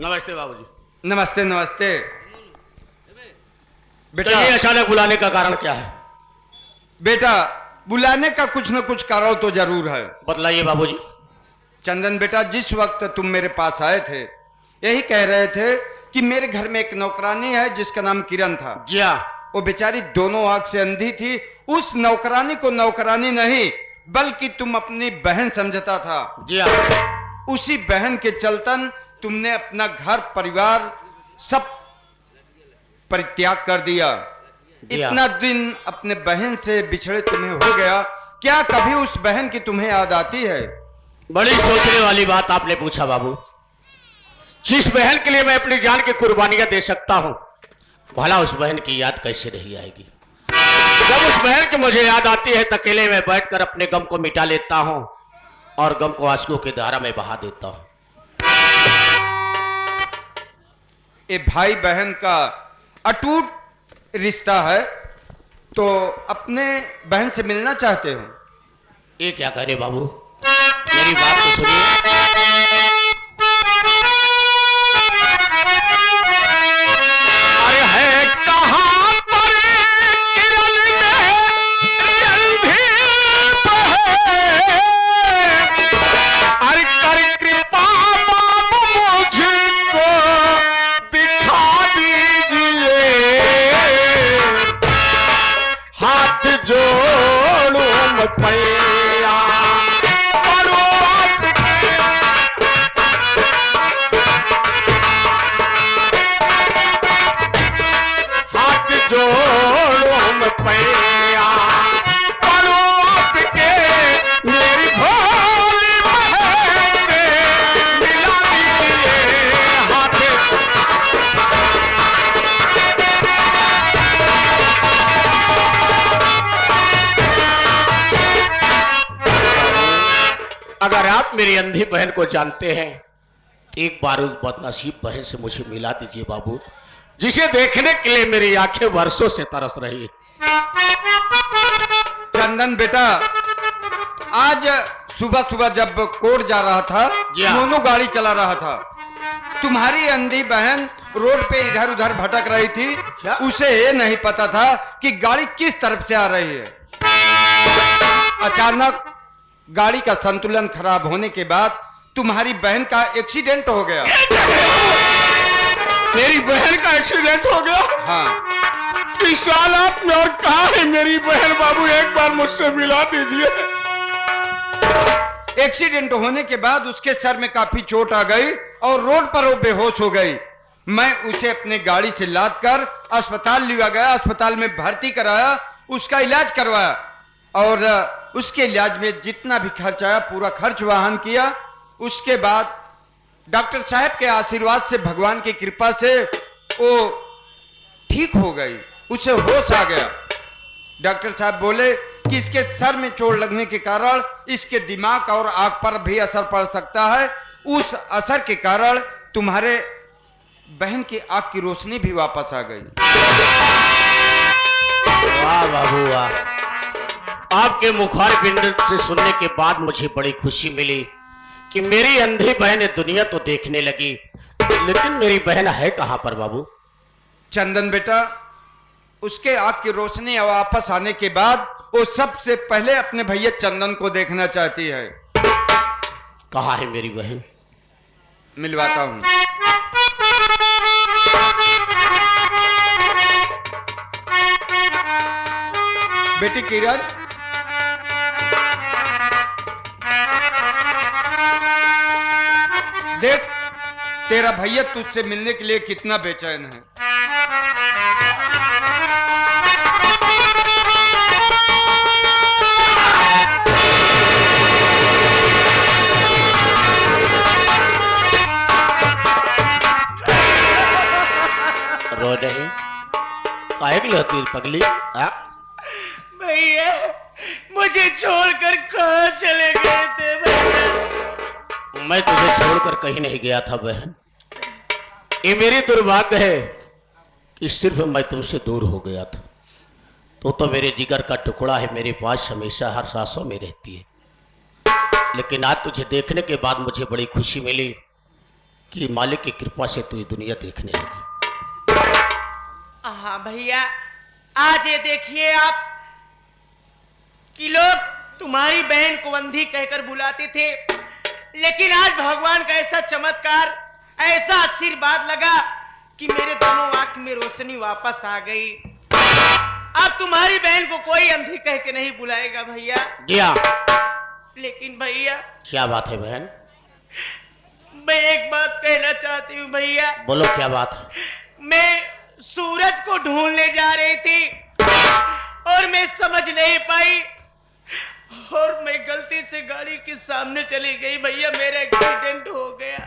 नमस्ते बाबूजी। नमस्ते नमस्ते। बेटा ये अचानक बुलाने का कारण क्या है? बेटा बुलाने का कुछ न कुछ कारण तो जरूर है। बतलाइए बाबूजी। चंदन बेटा, जिस वक्त तुम मेरे पास आए थे यही कह रहे थे कि मेरे घर में एक नौकरानी है जिसका नाम किरण था। जी हाँ। वो बेचारी दोनों आंख से अंधी थी। उस नौकरानी को नौकरानी नहीं बल्कि तुम अपनी बहन समझता था। जी हाँ। उसी बहन के चलतन तुमने अपना घर परिवार सब परित्याग कर दिया। इतना दिन अपने बहन से बिछड़े तुम्हें हो गया, क्या कभी उस बहन की तुम्हें याद आती है? बड़ी सोचने वाली बात आपने पूछा बाबू। जिस बहन के लिए मैं अपनी जान की कुर्बानियां दे सकता हूं, भला उस बहन की याद कैसे नहीं आएगी? जब उस बहन की मुझे याद आती है तो अकेले में बैठकर अपने गम को मिटा लेता हूं और गम को आंसुओं की धारा में बहा देता हूं। ये भाई बहन का अटूट रिश्ता है, तो अपने बहन से मिलना चाहते हो? ये क्या करे बाबू, मेरी बात तो सुनिए। अरे है कहां पर किरण में अंधी बहे, अरे कर कृपा बाबू मुझको दिखा दीजिए, हाथ जोड़ो मत पैया पड़ो आपके, हाथ जोड़ो मत पैया पड़ो आपके, मेरी भोली बहन से मिला दीजिए हाथ। अगर आप मेरी अंधी बहन को जानते हैं तो एक बार उस बदनसीब बहन से मुझे मिला दीजिए बाबू, जिसे देखने के लिए मेरी आंखें वर्षों से तरस रही है। चंदन बेटा, आज सुबह सुबह जब कोर्ट जा रहा था, जी हाँ। दोनों गाड़ी चला रहा था, तुम्हारी अंधी बहन रोड पे इधर उधर भटक रही थी। क्या? उसे ये नहीं पता था कि गाड़ी किस तरफ से आ रही है। अचानक गाड़ी का संतुलन खराब होने के बाद तुम्हारी बहन का एक्सीडेंट हो गया। मेरी बहन का एक्सीडेंट हो गया? हाँ। इस हालात में और कहाँ है मेरी बहन बाबू, एक बार मुझसे मिला दीजिए। एक्सीडेंट होने के बाद उसके सर में काफी चोट आ गई और रोड पर वो बेहोश हो गई। मैं उसे अपने गाड़ी से लाद कर अस्पताल लिया गया, अस्पताल में भर्ती कराया, उसका इलाज करवाया और उसके इलाज में जितना भी खर्च आया पूरा खर्च वहन किया। उसके बाद डॉक्टर साहब के आशीर्वाद से, भगवान की कृपा से वो ठीक हो गई, उसे होश आ गया। डॉक्टर साहब बोले कि इसके सर में चोट लगने के कारण इसके दिमाग और आंख पर भी असर पड़ सकता है। उस असर के कारण तुम्हारे बहन की आंख की रोशनी भी वापस आ गई। वाह बाबू वाह, आपके मुखार बिंद से सुनने के बाद मुझे बड़ी खुशी मिली कि मेरी अंधी बहन दुनिया तो देखने लगी, लेकिन मेरी बहन है कहां पर बाबू? चंदन बेटा, उसके आंख की रोशनी वापस आने के बाद वो सबसे पहले अपने भैया चंदन को देखना चाहती है। कहां है मेरी बहन? मिलवाता हूं। बेटी किरण, देख तेरा भैया तुझसे मिलने के लिए कितना बेचैन है। रो रही काहे के लिए पगली? भैया मुझे छोड़कर कहाँ चले गए थे भैया? मैं तुझे छोड़कर कहीं नहीं गया था बहन। ये मेरी दुर्भाग्य है कि सिर्फ मैं तुमसे दूर हो गया था। तो मेरे जिगर का टुकड़ा है, मेरे पास हमेशा हर सांसों में रहती है। लेकिन आज तुझे देखने के बाद मुझे बड़ी खुशी मिली कि मालिक की कृपा से तू ये दुनिया देखने लगी। हाँ भैया, आज ये देखिए आप कि लोग तुम्हारी बहन को अंधी कहकर बुलाते थे, लेकिन आज भगवान का ऐसा चमत्कार, ऐसा आशीर्वाद लगा कि मेरे दोनों आंख में रोशनी वापस आ गई। अब तुम्हारी बहन को कोई अंधी कह के नहीं बुलाएगा भैया। जिया, लेकिन भैया क्या बात है बहन? मैं एक बात कहना चाहती हूँ भैया। बोलो क्या बात है? मैं सूरज को ढूंढने जा रही थी और मैं समझ नहीं पाई और मैं गलती से गाड़ी के सामने चली गई भैया, मेरा एक्सीडेंट हो गया।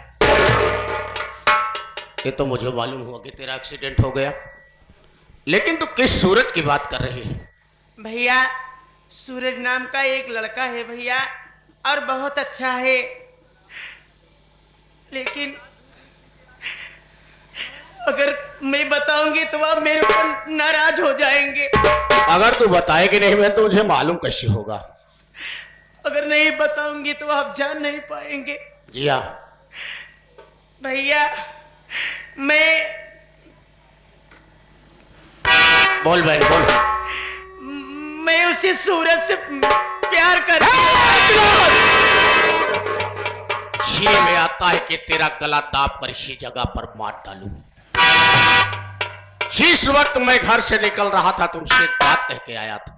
ये तो मुझे मालूम हुआ कि तेरा एक्सीडेंट हो गया, लेकिन तू किस सूरज की बात कर रही है? भैया सूरज नाम का एक लड़का है भैया, और बहुत अच्छा है, लेकिन अगर मैं बताऊंगी तो आप मेरे को नाराज हो जाएंगे। अगर तू बताएगी नहीं बहन तो मुझे मालूम कैसे होगा? अगर नहीं बताऊंगी तो आप जान नहीं पाएंगे। जिया, भैया मैं बोल बहन बोल। मैं उसी सूरज से प्यार कर जी में आता है कि तेरा गला दाब कर इसी जगह पर मार डालूं। जिस वक्त मैं घर से निकल रहा था तुमसे एक बात कह के आया था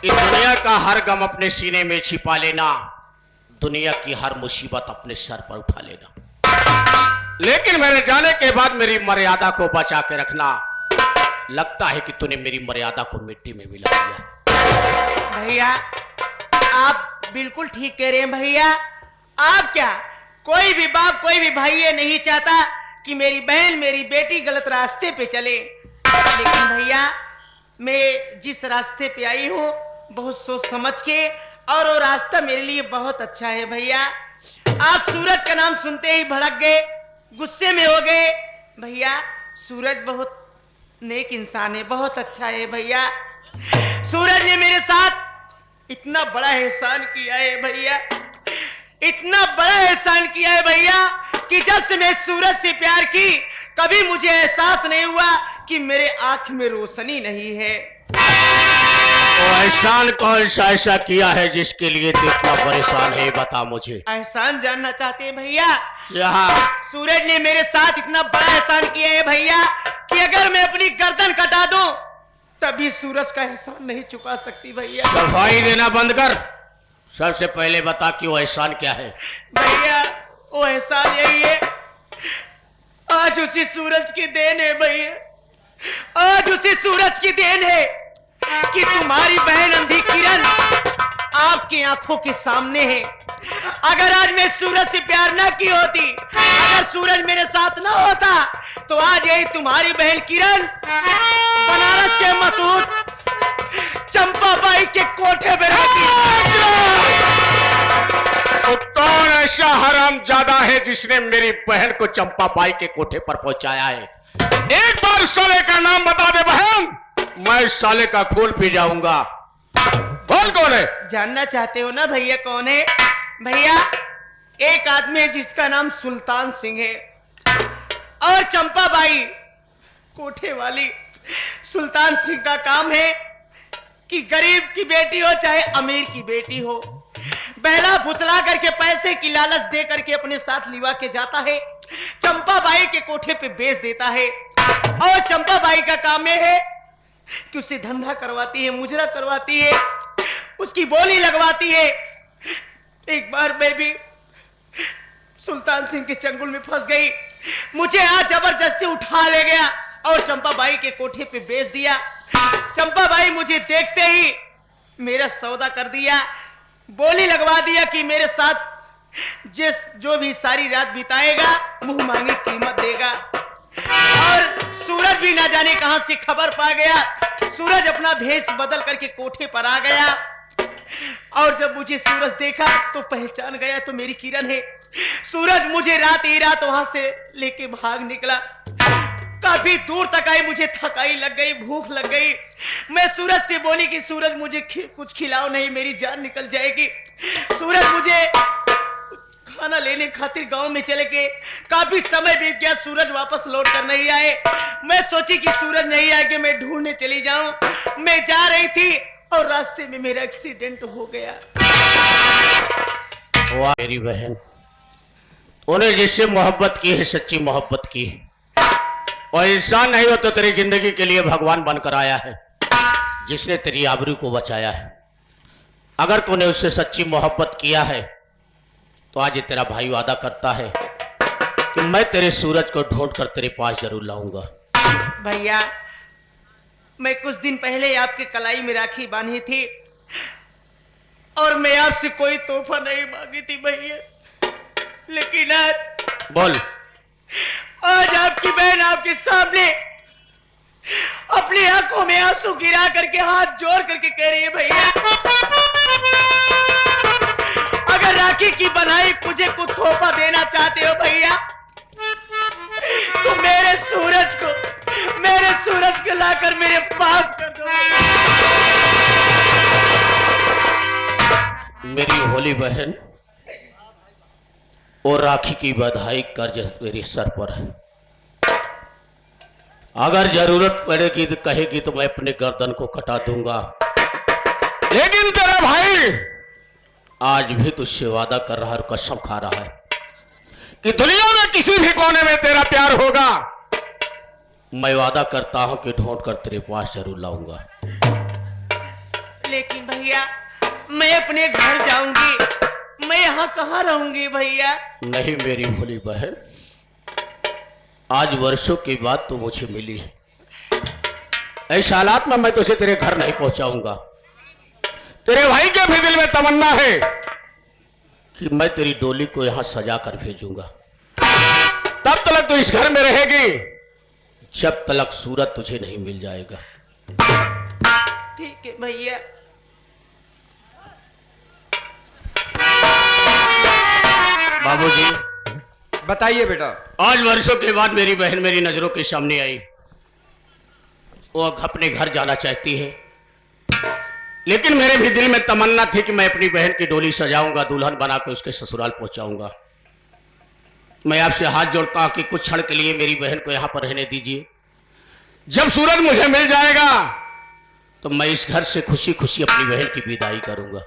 कि दुनिया का हर गम अपने सीने में छिपा लेना, दुनिया की हर मुसीबत अपने सर पर उठा लेना, लेकिन मेरे जाने के बाद मेरी मर्यादा को बचा के रखना। लगता है कि तूने मेरी मर्यादा को मिट्टी में मिला दिया। भैया आप बिल्कुल ठीक कह रहे हैं भैया। आप क्या, कोई भी बाप कोई भी भाई ये नहीं चाहता कि मेरी बहन मेरी बेटी गलत रास्ते पे चले, लेकिन भैया मैं जिस रास्ते पे आई हूँ बहुत सोच समझ के, और वो रास्ता मेरे लिए बहुत अच्छा है भैया। आप सूरज का नाम सुनते ही भड़क गए, गुस्से में हो गए। भैया सूरज बहुत नेक इंसान है, बहुत अच्छा है भैया। सूरज ने मेरे साथ इतना बड़ा एहसान किया है भैया, इतना बड़ा एहसान किया है भैया कि जब से मैं सूरज से प्यार की कभी मुझे एहसास नहीं हुआ कि मेरे आंख में रोशनी नहीं है। तो एहसान कौन सा ऐसा किया है जिसके लिए तू इतना परेशान है? बता मुझे। एहसान जानना चाहते हैं भैया? यहाँ सूरज ने मेरे साथ इतना बड़ा एहसान किया है भैया कि अगर मैं अपनी गर्दन कटा दूं तभी सूरज का एहसान नहीं चुका सकती भैया। सफाई देना बंद कर। सबसे पहले बता कि वो एहसान क्या है? भैया वो एहसान यही है, आज उसी सूरज की देन है भैया, आज उसी सूरज की देन है कि तुम्हारी बहन अंधी किरण आपकी आंखों के सामने है। अगर आज मैं सूरज से प्यार ना की होती, अगर सूरज मेरे साथ ना होता, तो आज यही तुम्हारी बहन किरण बनारस के मशहूर चंपाबाई के कोठे पे रहती। तो कौन ऐसा हरामजादा है जिसने मेरी बहन को चंपाबाई के कोठे पर पहुंचाया है? एक बार साले का नाम बता दे बहन, मैं साले का खून पी जाऊंगा। बोल कौन है? जानना चाहते हो ना भैया कौन है? भैया एक आदमी है जिसका नाम सुल्तान सिंह है, और चंपाबाई कोठे वाली। सुल्तान सिंह का काम है कि गरीब की बेटी हो चाहे अमीर की बेटी हो, बहला फुसला करके पैसे की लालच दे करके अपने साथ लिवा के जाता है, चंपाबाई के कोठे पे बेच देता है। और चंपाबाई का काम यह है कि उसे धंधा करवाती है, मुजरा करवाती है, उसकी बोली लगवाती है। एक बार मैं भी सुल्तान सिंह के चंगुल में फंस गई, मुझे आज जबरदस्ती उठा ले गया और चंपाबाई के कोठे पे बेच दिया। चंपाबाई मुझे देखते ही मेरा सौदा कर दिया, बोली लगवा दिया कि मेरे साथ जो भी सारी रात बिताएगा मुंह मांगी कीमत देगा। और सूरज भी ना जाने कहां से खबर पा गया, सूरज अपना भेष बदल करके कोठे पर आ गया, और जब मुझे सूरज देखा तो पहचान गया तो मेरी किरण है। सूरज मुझे रात ही रात वहां से लेके भाग निकला, काफी दूर तक आई, मुझे थकाई लग गई, भूख लग गई। मैं सूरज से बोली कि सूरज मुझे कुछ खिलाओ, नहीं मेरी जान निकल जाएगी। सूरज मुझे खाना लेने खातिर गांव में चले गए। काफी समय बीत गया, सूरज वापस लौट कर नहीं आए। मैं सोची कि सूरज नहीं आएंगे, मैं ढूंढने चली जाऊं। मैं जा रही थी और रास्ते में मेरा एक्सीडेंट हो गया। वाह मेरी बहन, उन्हें जिससे मोहब्बत की है, सच्ची मोहब्बत की है, और इंसान नहीं हो तो तेरी जिंदगी के लिए भगवान बनकर आया है, जिसने तेरी आबरू को बचाया है। अगर तूने उससे सच्ची मोहब्बत किया है तो आज ये तेरा भाई वादा करता है कि मैं तेरे सूरज को ढूंढ कर तेरे पास जरूर लाऊंगा। भैया, मैं कुछ दिन पहले आपके कलाई में राखी बांधी थी और मैं आपसे कोई तोहफा नहीं मांगी थी भैया, लेकिन आज बोल। आज आपकी बहन आपके सामने अपनी आंखों में आंसू गिरा करके हाथ जोड़ करके कह रही है, भैया अगर राखी की बनाई मुझे कुछ तोहफा देना चाहते हो भैया, तो मेरे सूरज को लाकर मेरे पास कर दो। मेरी होली बहन, और राखी की बधाई कर्ज मेरे सर पर है। अगर जरूरत पड़ेगी तो कहेगी तो मैं अपने गर्दन को कटा दूंगा, लेकिन तेरा भाई आज भी तुझसे वादा कर रहा है और कसम खा रहा है कि दुनिया में किसी भी कोने में तेरा प्यार होगा, मैं वादा करता हूं कि ढूंढ कर तेरे पास जरूर लाऊंगा। लेकिन भैया मैं अपने घर जाऊंगी, मैं यहाँ कहाँ रहूंगी भैया? नहीं मेरी भोली बहन, आज वर्षों के बाद तू मुझे मिली, ऐसे हालात में मैं तुझे तेरे घर नहीं पहुंचाऊंगा। तेरे भाई के भी दिल में तमन्ना है कि मैं तेरी डोली को यहां सजा कर भेजूंगा। तब तक तू इस घर में रहेगी जब तक सूरज तुझे नहीं मिल जाएगा। ठीक है भैया। बाबूजी, बताइए बेटा। आज वर्षों के बाद मेरी बहन मेरी नजरों के सामने आई। वो अपने घर जाना चाहती है, लेकिन मेरे भी दिल में तमन्ना थी कि मैं अपनी बहन की डोली सजाऊंगा, दुल्हन बनाकर उसके ससुराल पहुंचाऊंगा। मैं आपसे हाथ जोड़ता हूं कि कुछ क्षण के लिए मेरी बहन को यहां पर रहने दीजिए। जब सूरज मुझे मिल जाएगा तो मैं इस घर से खुशी खुशी अपनी बहन की विदाई करूंगा।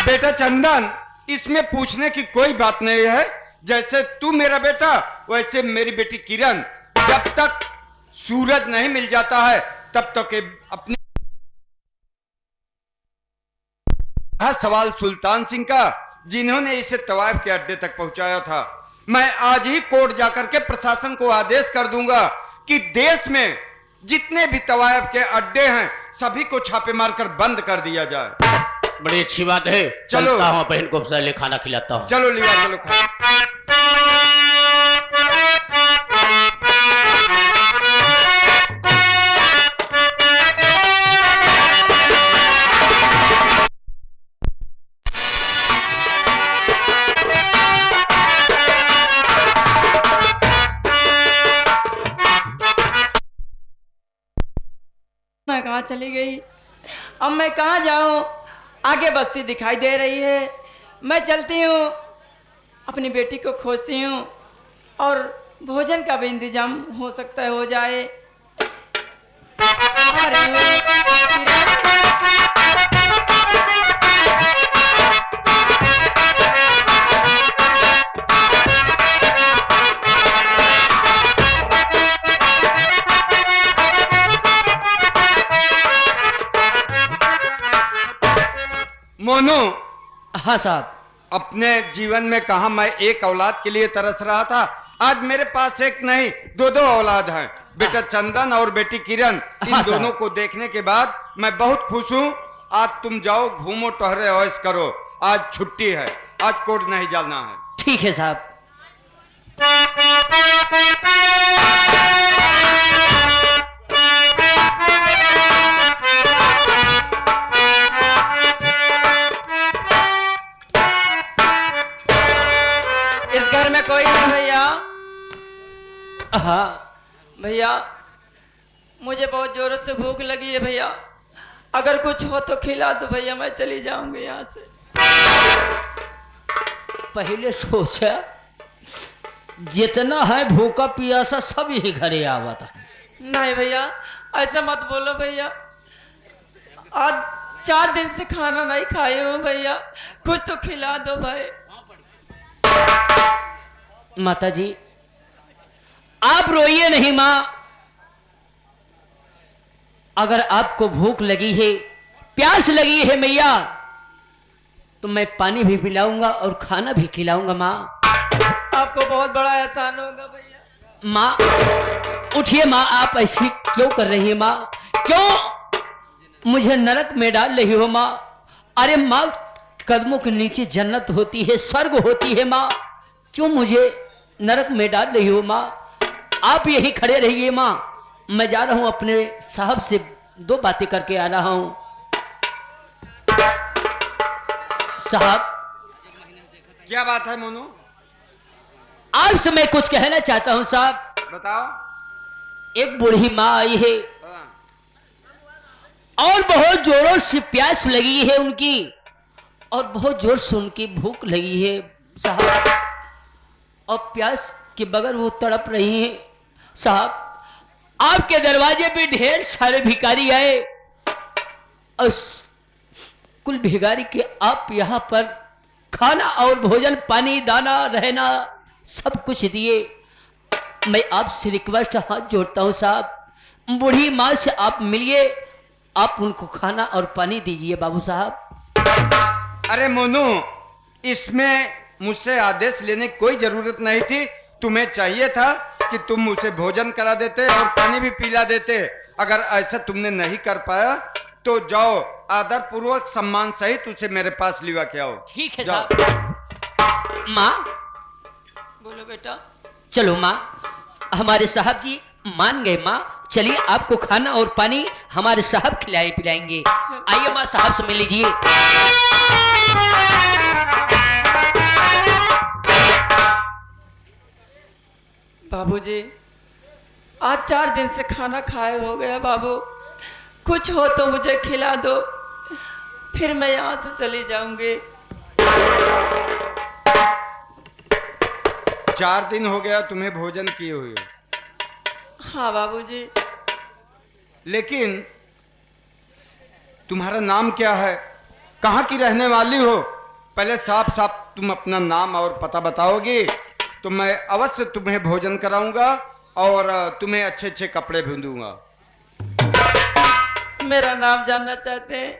बेटा चंदन, इसमें पूछने की कोई बात नहीं है। जैसे तू मेरा बेटा वैसे मेरी बेटी किरण। जब तक सूरज नहीं मिल जाता है तब तक अपनी सवाल सुल्तान सिंह का, जिन्होंने इसे तवायफ के अड्डे तक पहुंचाया था। मैं आज ही कोर्ट जाकर के प्रशासन को आदेश कर दूंगा कि देश में जितने भी तवायफ के अड्डे हैं सभी को छापे मारकर बंद कर दिया जाए। बड़ी अच्छी बात है। चलो चलता हूं, बहन को पहले खाना खिलाता हूं। चलो लिया, चलो खा। मैं कहाँ चली गई? अब मैं कहाँ जाऊँ? आगे बस्ती दिखाई दे रही है। मैं चलती हूँ, अपनी बेटी को खोजती हूँ और भोजन का भी इंतजाम हो सकता है हो जाए। मोनू। हाँ साहब। अपने जीवन में कहा मैं एक औलाद के लिए तरस रहा था, आज मेरे पास एक नहीं दो औलाद हैं। बेटा चंदन और बेटी किरण, इन दोनों को देखने के बाद मैं बहुत खुश हूँ। आज तुम जाओ, घूमो टहरे ऐश करो। आज छुट्टी है, आज कोर्ट नहीं जाना है। ठीक है साहब। कोई नहीं भैया। हाँ भैया, मुझे बहुत जोरों से भूख लगी है भैया, अगर कुछ हो तो खिला दो भैया, मैं चली जाऊंगी यहाँ से। पहले सोचा जितना है भूखा पियासा सब यही घरे आवा था। नहीं भैया, ऐसा मत बोलो भैया। आज 4 दिन से खाना नहीं खाई हूँ भैया, कुछ तो खिला दो भाई। माता जी आप रोइए नहीं माँ, अगर आपको भूख लगी है, प्यास लगी है मैया, तो मैं पानी भी पिलाऊंगा और खाना भी खिलाऊंगा माँ। आपको बहुत बड़ा एहसान होगा भैया। माँ उठिए माँ, आप ऐसी क्यों कर रही है माँ? क्यों मुझे नरक में डाल रही हो माँ? अरे माँ, कदमों के नीचे जन्नत होती है, स्वर्ग होती है माँ, क्यों मुझे नरक में डाल रही हो माँ? आप यही खड़े रहिए माँ, मैं जा रहा हूं अपने साहब से 2 बातें करके आ रहा हूं। साहब क्या बात है मोनू? आपसे मैं कुछ कहना चाहता हूं साहब। बताओ। एक बूढ़ी माँ आई है और बहुत जोरों से प्यास लगी है उनकी, और बहुत जोर से उनकी भूख लगी है साहब, और प्यास के बगैर वो तड़प रही है साहब। आपके दरवाजे पे ढेर सारे भिखारी आए और कुल भिखारी के आप यहां पर खाना और भोजन, पानी, दाना, रहना सब कुछ दिए। मैं आपसे रिक्वेस्ट हाथ जोड़ता हूं साहब, बूढ़ी माँ से आप मिलिए, आप उनको खाना और पानी दीजिए बाबू साहब। अरे मोनू, इसमें मुझसे आदेश लेने की कोई जरूरत नहीं थी। तुम्हें चाहिए था कि तुम उसे भोजन करा देते और पानी भी पिला देते। अगर ऐसा तुमने नहीं कर पाया तो जाओ, आदर पूर्वक सम्मान सहित उसे मेरे पास लिवा के आओ। ठीक है जाओ। साहब। माँ बोलो बेटा। चलो माँ, हमारे साहब जी मान गए माँ, चलिए आपको खाना और पानी हमारे साहब खिलाए पिलाएंगे। आइए माँ, साहब से मिल लीजिए। बाबूजी, आज 4 दिन से खाना खाए हो गया बाबू, कुछ हो तो मुझे खिला दो, फिर मैं यहाँ से चली जाऊंगी। 4 दिन हो गया तुम्हें भोजन किए हुए। हाँ बाबूजी। लेकिन तुम्हारा नाम क्या है? कहाँ की रहने वाली हो? पहले साफ साफ तुम अपना नाम और पता बताओगी तो मैं अवश्य तुम्हें भोजन कराऊंगा और तुम्हें अच्छे अच्छे कपड़े भी दूंगा। मेरा नाम जानना चाहते हैं?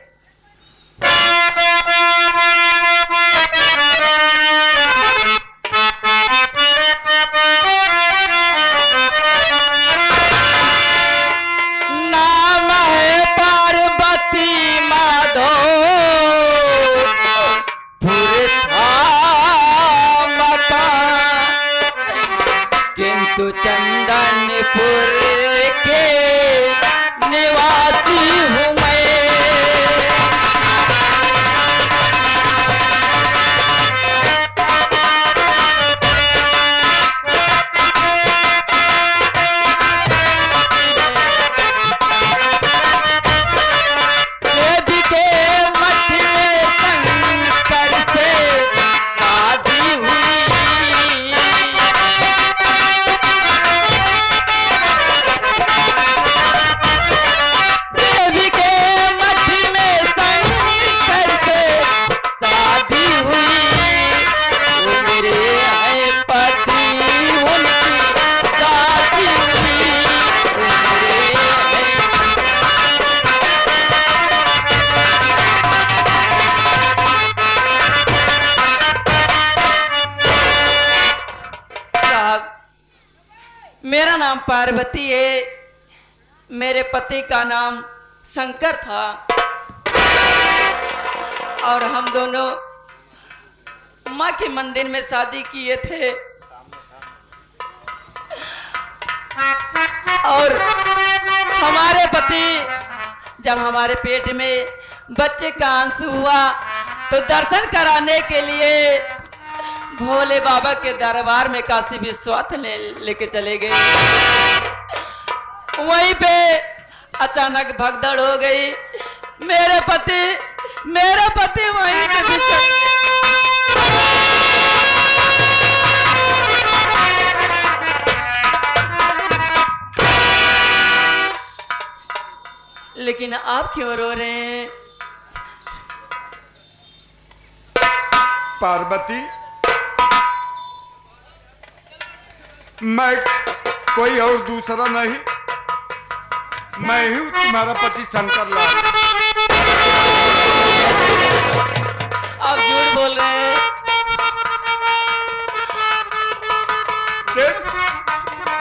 नाम है पार्वती माधो, पूरे किंतु चंदनपुर के निवासी हूँ मैं। मेरा नाम पार्वती है, मेरे पति का नाम शंकर था और हम दोनों माँ के मंदिर में शादी किए थे। और हमारे पति जब हमारे पेट में बच्चे का अंश हुआ तो दर्शन कराने के लिए भोले बाबा के दरबार में काशी विश्वनाथ लेके चले गए। वहीं पे अचानक भगदड़ हो गई। मेरे पति वहीं पे लेकिन आप क्यों रो रहे हैं? पार्वती, मैं कोई और दूसरा नहीं, मैं ही हूं तुम्हारा पति शंकर लाल। आप झूठ बोल रहे हैं। देख,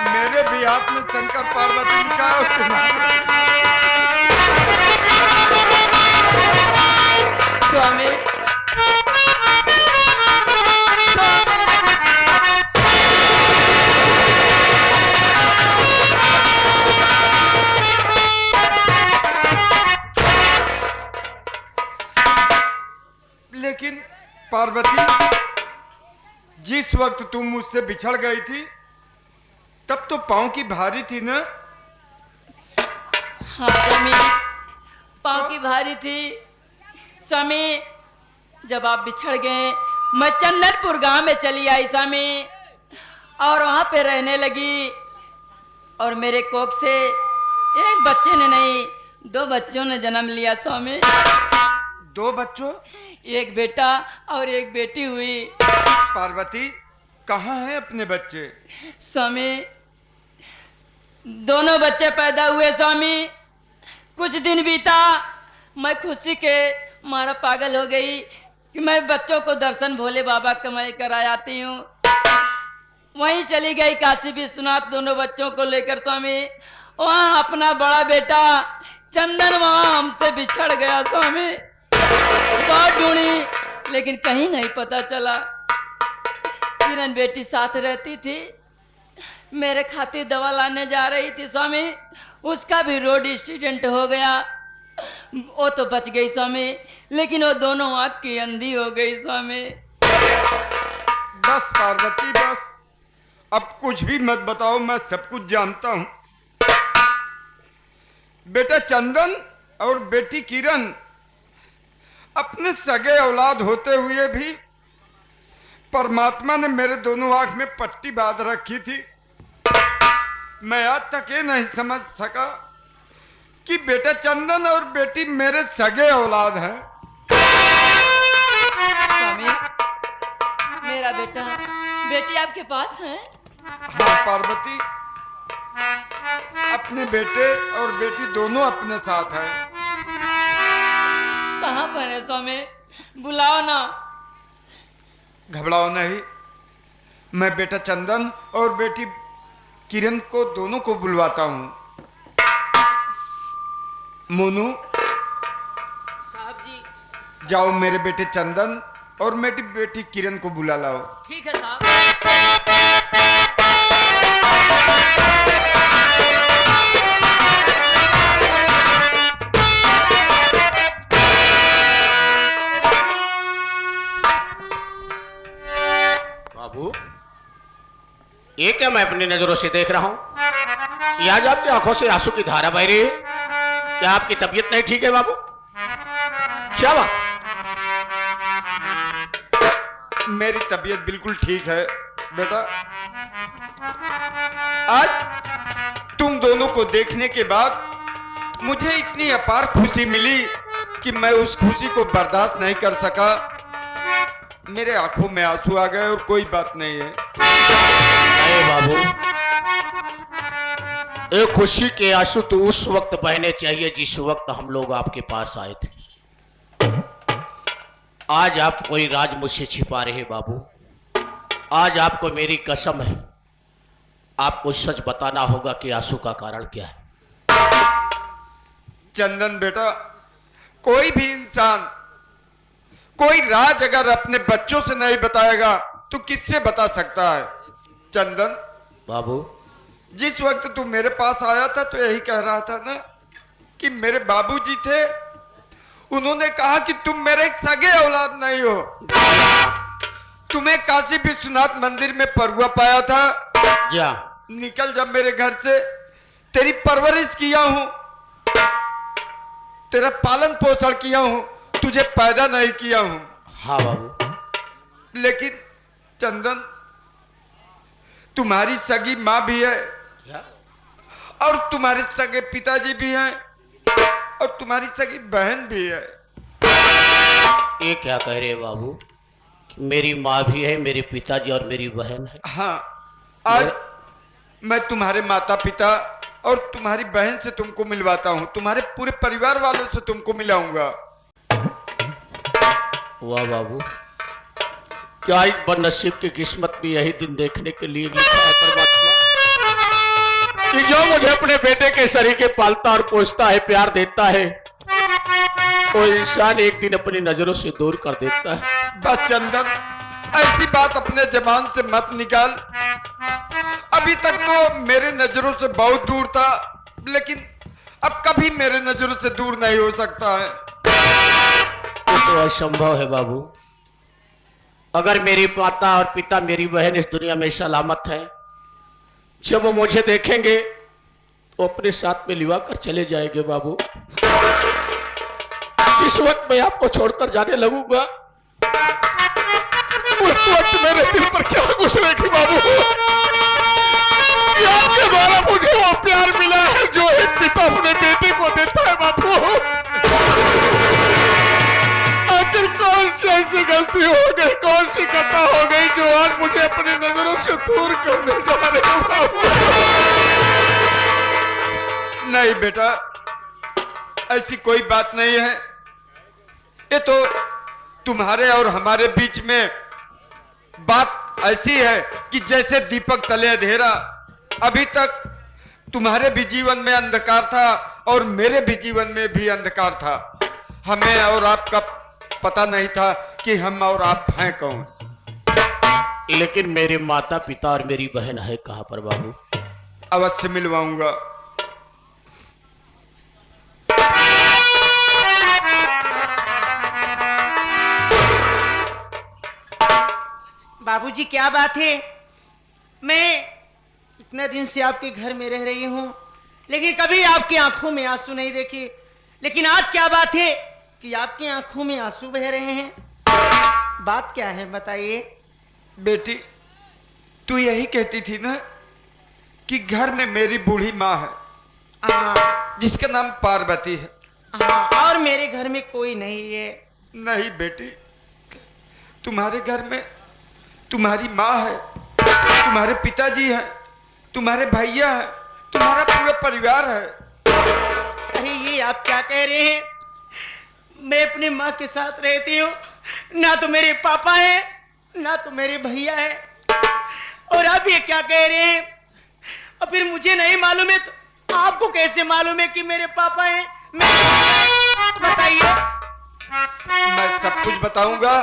मेरे भी हाथ में शंकर पार्वती लिखा है और तुम्हारे। स्वामी, लेकिन पार्वती, जिस वक्त तुम मुझसे बिछड़ गई थी तब तो पांव की भारी थी ना? हाँ स्वामी, पाँव की भारी थी। स्वामी, जब आप बिछड़ गए मैं चंदनपुर गांव में चली आई स्वामी, और वहां पे रहने लगी। और मेरे कोख से एक बच्चे ने नहीं, 2 बच्चों ने जन्म लिया स्वामी। 2 बच्चों? एक बेटा और एक बेटी हुई। पार्वती, कहाँ हैं अपने बच्चे? स्वामी, दोनों बच्चे पैदा हुए स्वामी। कुछ दिन बीता, मैं खुशी के मारा पागल हो गई कि मैं बच्चों को दर्शन भोले बाबा कमाई करा आती हूँ। वहीं चली गई काशी विश्वनाथ दोनों बच्चों को लेकर स्वामी। वहाँ अपना बड़ा बेटा चंदन वहाँ हमसे बिछड़ गया स्वामी। बहुत ढूंढी लेकिन कहीं नहीं पता चला। किरण बेटी साथ रहती थी, मेरे खातिर दवा लाने जा रही थी स्वामी, उसका भी रोड एक्सीडेंट हो गया। वो तो बच गई स्वामी, लेकिन वो दोनों आँख की अंधी हो गई स्वामी। बस पार्वती बस, अब कुछ भी मत बताओ, मैं सब कुछ जानता हूँ। बेटा चंदन और बेटी किरण अपने सगे औलाद होते हुए भी परमात्मा ने मेरे दोनों आंख में पट्टी बांध रखी थी। मैं आज तक ये नहीं समझ सका कि बेटा चंदन और बेटी मेरे सगे औलाद हैं। स्वामी, मेरा बेटा बेटी आपके पास है? हाँ पार्वती, अपने बेटे और बेटी दोनों अपने साथ हैं। कहाँ पर है स्वामी? बुलाओ ना। घबराओ नहीं, मैं बेटा चंदन और बेटी किरण को दोनों को बुलवाता हूँ। मोनू, साहब जी। जाओ मेरे बेटे चंदन और मेरी बेटी किरण को बुला लाओ। ठीक है साहब। बाबू, ये क्या मैं अपनी नजरों से देख रहा हूं कि आज आपकी आंखों से आंसू की धारा बह रही है? क्या आपकी तबीयत नहीं ठीक है बाबू? क्या बात? मेरी तबीयत बिल्कुल ठीक है बेटा। आज तुम दोनों को देखने के बाद मुझे इतनी अपार खुशी मिली कि मैं उस खुशी को बर्दाश्त नहीं कर सका। मेरे आंखों में आंसू आ गए और कोई बात नहीं है। अरे बाबू, ये खुशी के आंसू तो उस वक्त बहने चाहिए जिस वक्त हम लोग आपके पास आए थे। आज आप कोई राज मुझसे छिपा रहे बाबू। आज आपको मेरी कसम है, आपको सच बताना होगा कि आंसू का कारण क्या है। चंदन बेटा, कोई भी इंसान कोई राज अगर अपने बच्चों से नहीं बताएगा तो किससे बता सकता है? चंदन बाबू, जिस वक्त तू मेरे पास आया था तो यही कह रहा था ना कि मेरे बाबूजी थे, उन्होंने कहा कि तुम मेरे सगे औलाद नहीं हो। तुम्हें काशी विश्वनाथ मंदिर में परुआ पाया था। जा निकल जब मेरे घर से, तेरी परवरिश किया हूं, तेरा पालन पोषण किया हूं, तुझे पैदा नहीं किया हूं। हाँ बाबू। लेकिन चंदन, तुम्हारी सगी माँ भी है क्या? और तुम्हारे सगे पिताजी भी हैं। और तुम्हारी सगी बहन भी है। ये क्या कह रहे हैं बाबू कि मेरी माँ भी है, मेरे पिताजी और मेरी बहन है? हाँ, आज मैं तुम्हारे माता पिता और तुम्हारी बहन से तुमको मिलवाता हूँ, तुम्हारे पूरे परिवार वालों से तुमको मिलाऊंगा। वाह बाबू, क्या इस बदनसीब की किस्मत में यही दिन देखने के लिए लिखा है परमात्मा कि जो मुझे अपने बेटे के सरीके पालता और पोसता है, प्यार देता है, वो इंसान एक दिन अपनी नजरों से दूर कर देता है। बस चंदन, ऐसी बात अपने जबान से मत निकाल। अभी तक तो मेरे नजरों से बहुत दूर था, लेकिन अब कभी मेरे नजरों से दूर नहीं हो सकता है। ये तो असंभव है बाबू। अगर मेरी माता और पिता, मेरी बहन इस दुनिया में सलामत है, जब वो मुझे देखेंगे तो अपने साथ में लिवा कर चले जाएंगे बाबू। जिस वक्त मैं आपको छोड़कर जाने लगूंगा, उस वक्त मेरे दिल पर क्या गुजरेगी बाबू? कि आपके द्वारा मुझे वो प्यार मिला है जो एक पिता अपने बेटे को देता है बाबू। आखिर कौन सी ऐसी गलती हो गई, कौन सी खता हो गई जो आज मुझे अपनी नजरों से दूर करने जा रहे हो बाबू? नहीं बेटा, ऐसी कोई बात नहीं है। ये तो तुम्हारे और हमारे बीच में बात ऐसी है कि जैसे दीपक तले अंधेरा। अभी तक तुम्हारे भी जीवन में अंधकार था और मेरे भी जीवन में भी अंधकार था। हमें और आपका पता नहीं था कि हम और आप हैं कौन। लेकिन मेरे माता पिता और मेरी बहन है कहां पर बाबू? अवश्य मिलवाऊंगा। बाबूजी क्या बात है? मैं इतने दिन से आपके घर में रह रही हूँ, लेकिन कभी आपकी आंखों में आंसू नहीं देखे। लेकिन आज क्या बात है कि आपकी आंखों में आंसू बह रहे हैं? बात क्या है बताइए। बेटी, तू यही कहती थी ना कि घर में मेरी बूढ़ी माँ है, हाँ जिसका नाम पार्वती है। हाँ, और मेरे घर में कोई नहीं है। नहीं बेटी, तुम्हारे घर में तुम्हारी माँ है, तुम्हारे पिताजी हैं, तुम्हारे भैया हैं, तुम्हारा पूरा परिवार है। अरे ये आप क्या कह रहे हैं? मैं अपनी माँ के साथ रहती हूँ, ना तो मेरे पापा है ना तो मेरे भैया है, और आप ये क्या कह रहे हैं? और फिर मुझे नहीं मालूम है तो आपको कैसे मालूम है कि मेरे पापा हैं? बताइए। मैं सब कुछ बताऊंगा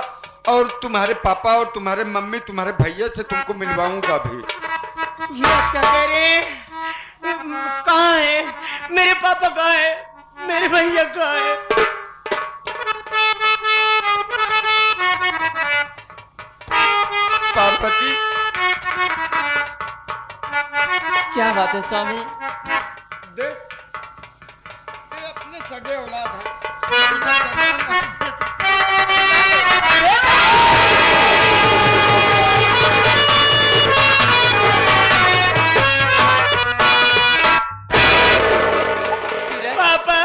और तुम्हारे पापा और तुम्हारे मम्मी, तुम्हारे भैया से तुमको मिलवाऊंगा भी। ये आप क्या कह रहे हैं? कहाँ है मेरे पापा? कहाँ है मेरे भैया? कहाँ है? पार्वती, क्या बात है स्वामी? देख, ये अपने सगे औलाद है। पापा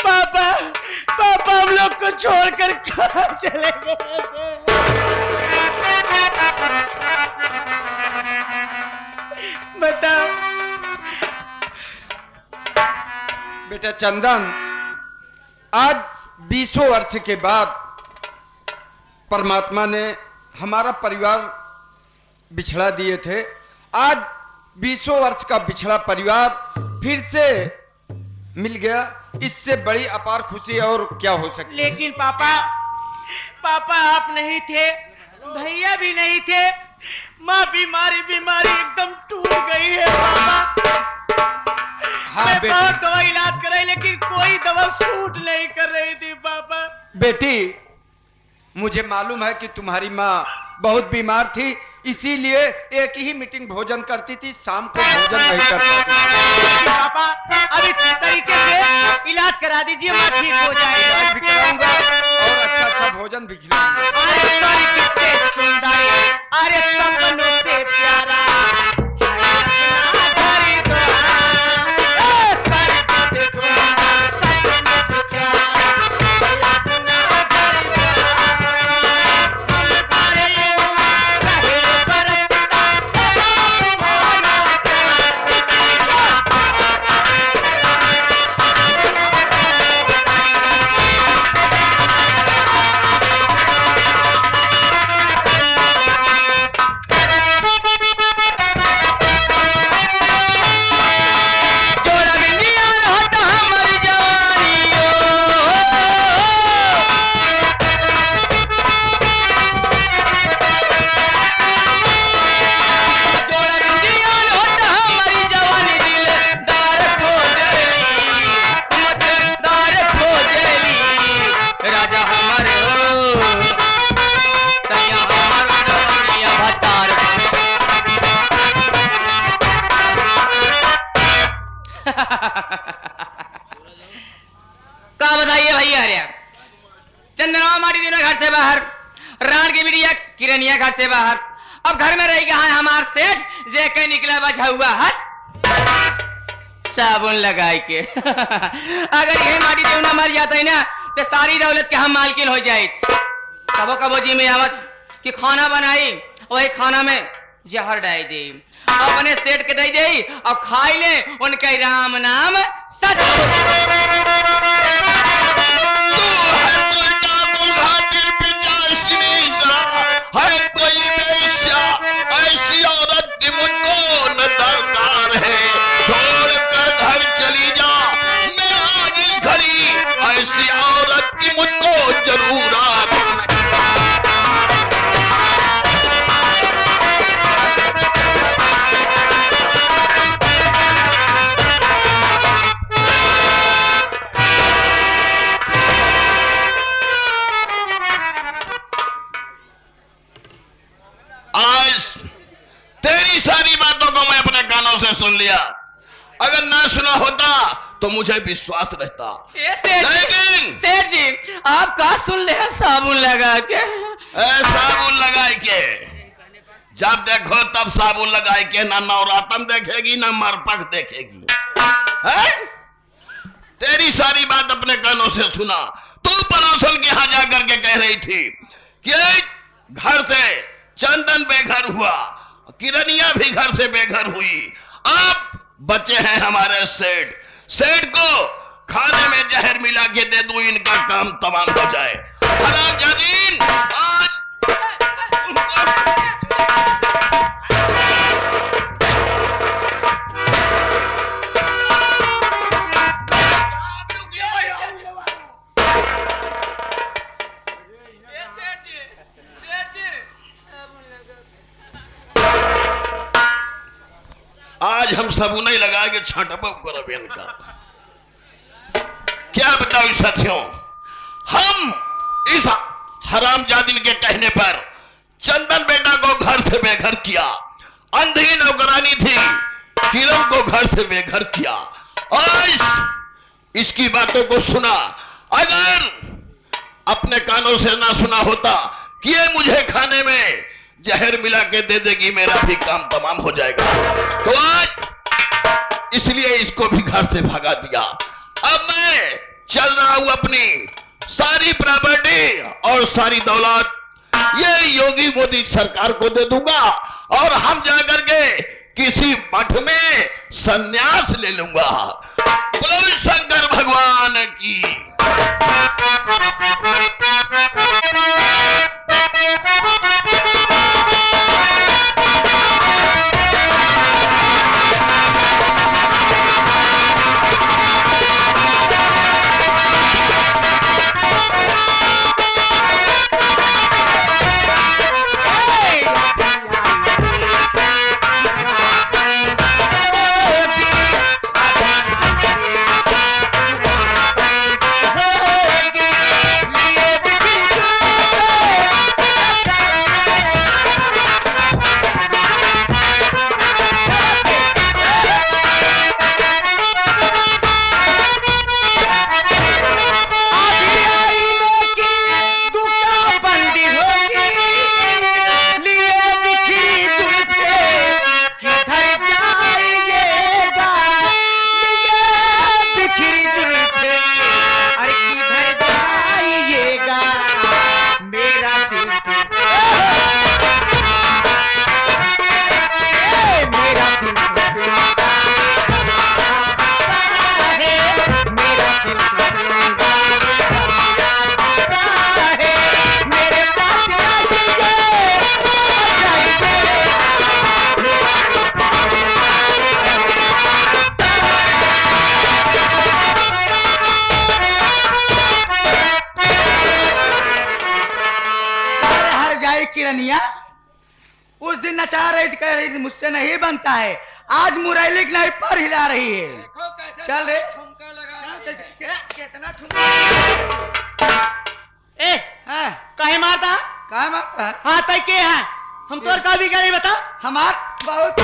पापा पापा हम लोग को छोड़कर कहाँ चले गए थे? बताओ। बेटा चंदन, आज 20 वर्ष के बाद परमात्मा ने हमारा परिवार बिछड़ा दिए थे। आज 20 वर्ष का बिछड़ा परिवार फिर से मिल गया। इससे बड़ी अपार खुशी और क्या हो सकती है? लेकिन पापा पापा आप नहीं थे, भैया भी नहीं थे, माँ बीमारी एकदम टूट गई है पापा। हाँ मैं बेटी, बहुत दवा इलाज कराई लेकिन कोई दवा सूट नहीं कर रही थी पापा। बेटी, मुझे मालूम है कि तुम्हारी माँ बहुत बीमार थी, इसीलिए एक ही मीटिंग भोजन करती थी, शाम को भोजन नहीं कर पाती। पापा अभी तरीके से इलाज करा दीजिए, माँ ठीक हो जाएगी। इलाज भी कराऊंगा और अच्छा अच्छा भोजन भी खिलाऊंगा। अरे स्वर्ग से सुंदर, अरे सपनों से प्यारा, अपना घर द्वार। स्वर्ग से सुंदर, सपनों किरनिया घर से बाहर। अब घर में रह गया है हमार सेठ, जे के निकला बजा हुआ हंस साबुन लगाए के। अगर यही माटी देवना मर जाता है ना तो सारी दौलत के हम मालकिन हो जाए। कबो कबो जी में आवत कि खाना बनाई, वही खाना में जहर डाल दे, अपने सेठ के दे दे और खाई ले, उनके राम नाम सच। है कोई बेश्या ऐसी औरत की मुझको न दरकार है, छोड़ कर घर चली जा मेरा इस घड़ी, ऐसी औरत की मुझको जरूरत। तेरी सारी बातों को मैं अपने कानों से सुन लिया, अगर ना सुना होता तो मुझे विश्वास रहता। लेकिन सेठ जी आप का सुन ले साबुन लगा के? साबुन लगाए के जब देखो तब साबुन लगाए के, ना नवरातन देखेगी ना मरपक देखेगी। है? तेरी सारी बात अपने कानों से सुना। तू पड़ोसन के यहाँ जाकर के कह रही थी कि घर से चंदन बेघर हुआ, किरनिया भी घर से बेघर हुई, अब बच्चे हैं हमारे सेठ। सेठ को खाने में जहर मिला के दे दूं, इनका काम तमाम हो जाए। हरामजादीन आज आज हम साबुन ही लगा के छाटप करब इनका। क्या बताऊं साथियों, हम इस हरामजादिन के कहने पर चंदन बेटा को घर से बेघर किया, अंधी नौकरानी थी किरण को घर से बेघर किया, और इसकी बातों को सुना। अगर अपने कानों से ना सुना होता कि ये मुझे खाने में जहर मिला के दे देगी, मेरा भी काम तमाम हो जाएगा, तो आज इसलिए इसको भी घर से भगा दिया। अब मैं चल रहा हूं अपनी सारी प्रॉपर्टी और सारी दौलत ये योगी मोदी सरकार को दे दूंगा, और हम जाकर के किसी मठ में संन्यास ले लूंगा। बोलो शंकर भगवान की। किरनिया उस दिन नचा रही थी, कह रही थी मुझसे नहीं बनता है, आज मुरैली नहीं पर हिला रही है। चल रे कितना ए हाँ कहे मारता कहे मारता हाँ तय के है हम तोर का भी करे बता। हमार बहुत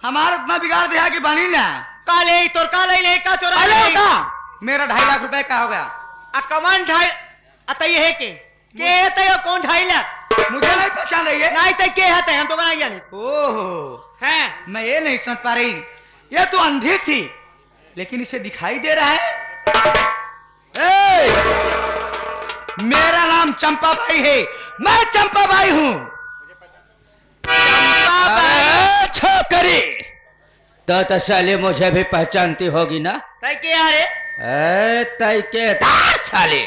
हमार इतना बिगाड़ दिया कि बनी ना काले तोर का ले का चोरा ले का मेरा 2.5 लाख रुपए का हो गया। कमान 2.5 अतई है के के है तय कौन ढाईला मुझे नहीं पहचान रही है? नहीं तय के है तय हम तो नहीं जाने ओहो, हैं मैं ये नहीं समझ पा रही, ये तो अंधी थी लेकिन इसे दिखाई दे रहा है। ए, मेरा नाम चंपा भाई है, मैं चंपा भाई हूँ। छोकरी तो साले मुझे भी पहचानती होगी ना? तय के यार तय के तार साले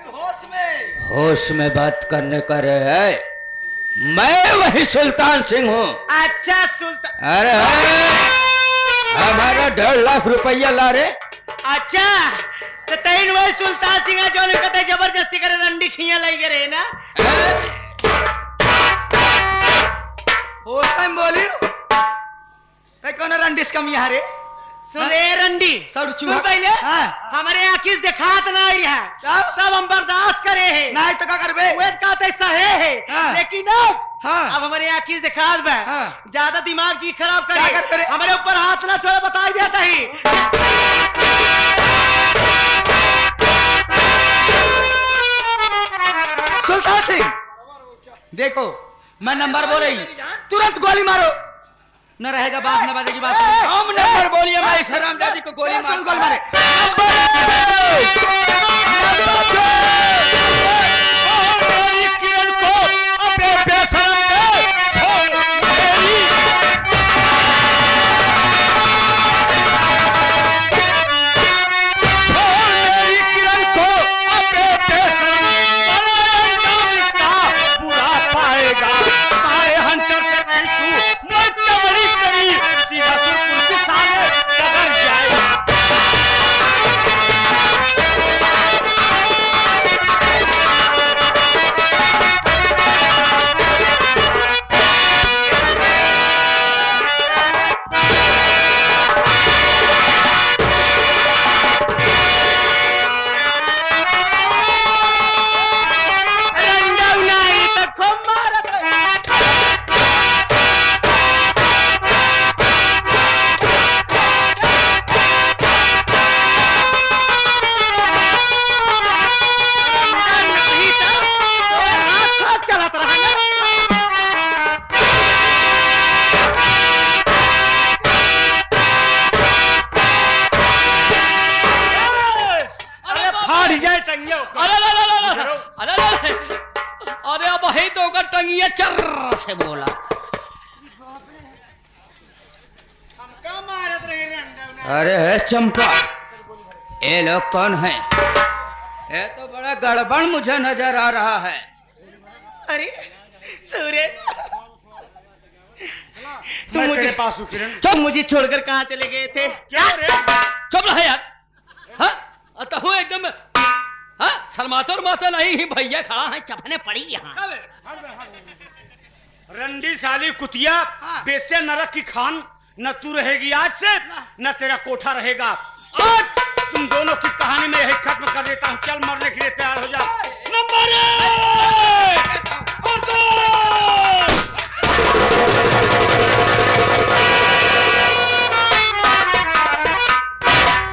होश में होश में बात करने का रे है। मैं वही सुल्तान सिंह हूँ। अच्छा सुल्तान अरे हमारा 1.5 लाख रुपया ला रे। अच्छा तो तैन वही सुल्तान सिंह जो ने कहते जबरदस्ती करे रंडी खिया लग रहे ना होश में बोली तय कौन रंडिस कम यहाँ रे? सुने रंडी सर सुन चूहा पहले हाँ। हमारे आखिस दिखात नहीं है तब हम बर्दाश्त करे हैं नहीं तो क्या करबे? वेद कहते सहे है हाँ। लेकिन अब हाँ। अब हमारे आखिस दिखात बा हाँ। ज्यादा दिमाग जी खराब क्या करे करे? हमारे ऊपर हाथ ना छोड़े बता देता ही सुल्तान सिंह देखो, मैं नंबर बोल रही, तुरंत गोली मारो। न रहेगा बास न बजेगी बास। हम नंबर बोलिए, मैं इस हरामजादी को गोली मार। गोली मारे। किरण को अपने बेशरम दे छोड़ मेरी किरण को अपने बेशरम नाम इसका बुरा पाएगा। मारे हंटर से पूछूं मैं चमड़ी करी सीधा सुरपुर के सामने डगर जाएगा। रंडा नहीं तो खूब मारत नहीं तो हाथ चलत रहा अरे फाड़ जाए टंगिया अरे अब है तो ओकर टंगिया चर्र से बोला। हमका मारत रहे रंडा अरे है चंपा, ये लोग कौन हैं? ये तो बड़ा गड़बड़ मुझे नजर आ रहा है। अरे सूर्य तुम मैं मुझे तेरे पास हूँ किरण। तुम मुझे छोड़कर कहाँ चले गए थे क्या रे? चुप रहा यार। हाँ अतः एकदम हाँ शर्माता और माता नहीं ही भैया खड़ा है, चपने पड़ी यहाँ। रंडी साली कुतिया बेचे नरक की खान, न तू रहेगी आज से न तेरा कोठा रहेगा। आज तुम दोनों की कहानी में यही खत्म कर देता हूँ। चल मरने के लिए तैयार हो जा। नंबर 1 और 2।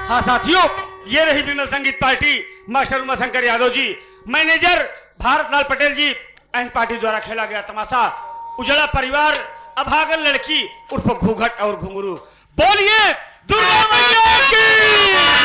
हाँ साथियों, ये रही Vimal Sangeet party, master Umashankar Yadav ji, manager Bharatlal Patel ji and party द्वारा खेला गया तमाशा उजड़ा परिवार, अभागन लड़की उर्फ घूंघट और घुंघरू। बोलिए दुर्गा मैया की।